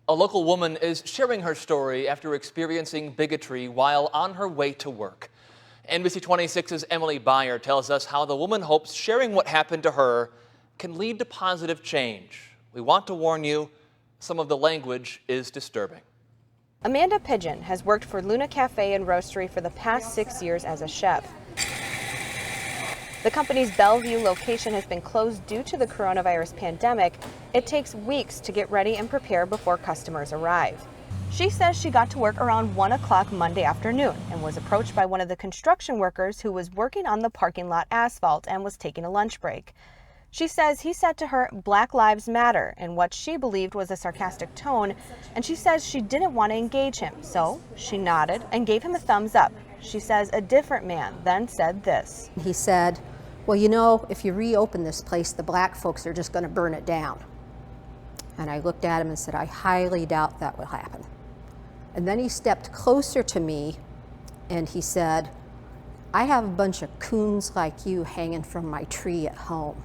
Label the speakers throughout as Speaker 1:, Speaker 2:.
Speaker 1: A local woman is sharing her story after experiencing bigotry while on her way to work. NBC 26's Emily Byer tells us how the woman hopes sharing what happened to her can lead to positive change. We want to warn you, some of the language is disturbing.
Speaker 2: Amanda Pigeon has worked for Luna Cafe and Roastery for the past 6 years as a chef. The company's Bellevue location has been closed due to the coronavirus pandemic. It takes weeks to get ready and prepare before customers arrive. She says she got to work around 1 o'clock Monday afternoon and was approached by one of the construction workers who was working on the parking lot asphalt and was taking a lunch break. She says he said to her, "Black Lives Matter," in what she believed was a sarcastic tone, and she says she didn't want to engage him, so she nodded and gave him a thumbs up. She says a different man then said this.
Speaker 3: He said, "Well, you know, if you reopen this place, the black folks are just going to burn it down." And I looked at him and said, "I highly doubt that will happen." And then he stepped closer to me and he said, "I have a bunch of coons like you hanging from my tree at home."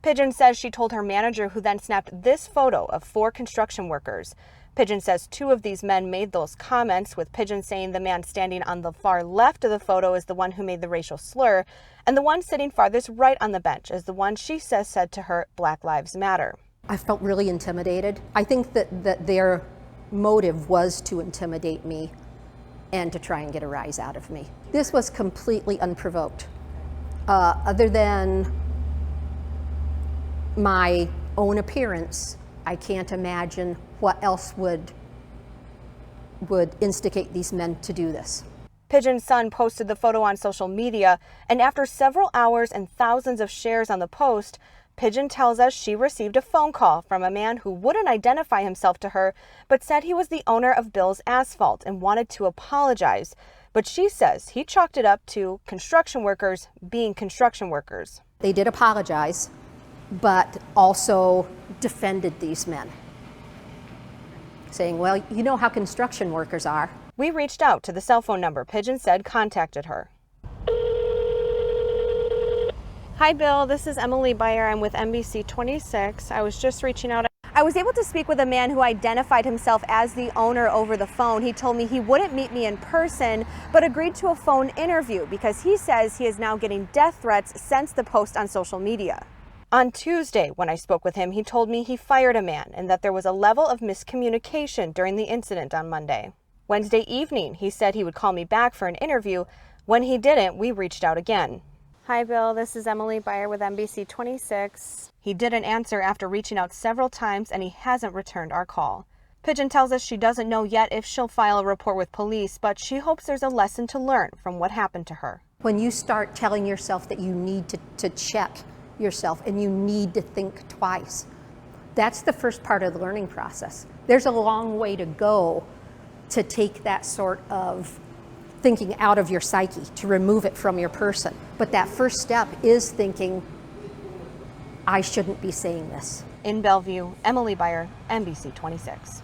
Speaker 2: Pigeon says she told her manager, who then snapped this photo of 4 construction workers. Pigeon says 2 of these men made those comments, with Pigeon saying the man standing on the far left of the photo is the one who made the racial slur, and the one sitting farthest right on the bench is the one she says said to her, "Black Lives Matter."
Speaker 3: I felt really intimidated. I think that their motive was to intimidate me and to try and get a rise out of me. This was completely unprovoked. Other than my own appearance, I can't imagine what else would instigate these men to do this.
Speaker 2: Pigeon's son posted the photo on social media, and after several hours and thousands of shares on the post, Pigeon tells us she received a phone call from a man who wouldn't identify himself to her, but said he was the owner of Bill's Asphalt and wanted to apologize. But she says he chalked it up to construction workers being construction workers.
Speaker 3: They did apologize, but also defended these men, saying, "Well, you know how construction workers are."
Speaker 2: We reached out to the cell phone number Pigeon said contacted her. Hi, Bill. This is Emily Byer. I'm with NBC 26. I was just reaching out. I was able to speak with a man who identified himself as the owner over the phone. He told me he wouldn't meet me in person, but agreed to a phone interview because he says he is now getting death threats since the post on social media. On Tuesday, when I spoke with him, he told me he fired a man and that there was a level of miscommunication during the incident on Monday. Wednesday evening, he said he would call me back for an interview. When he didn't, we reached out again. Hi, Bill. This is Emily Byer with NBC 26. He didn't answer after reaching out several times, and he hasn't returned our call. Pigeon tells us she doesn't know yet if she'll file a report with police, but she hopes there's a lesson to learn from what happened to her.
Speaker 3: When you start telling yourself that you need to check yourself and you need to think twice, that's the first part of the learning process. There's a long way to go to take that sort of thinking out of your psyche, to remove it from your person. But that first step is thinking, I shouldn't be saying this.
Speaker 2: In Bellevue, Emily Byer, NBC 26.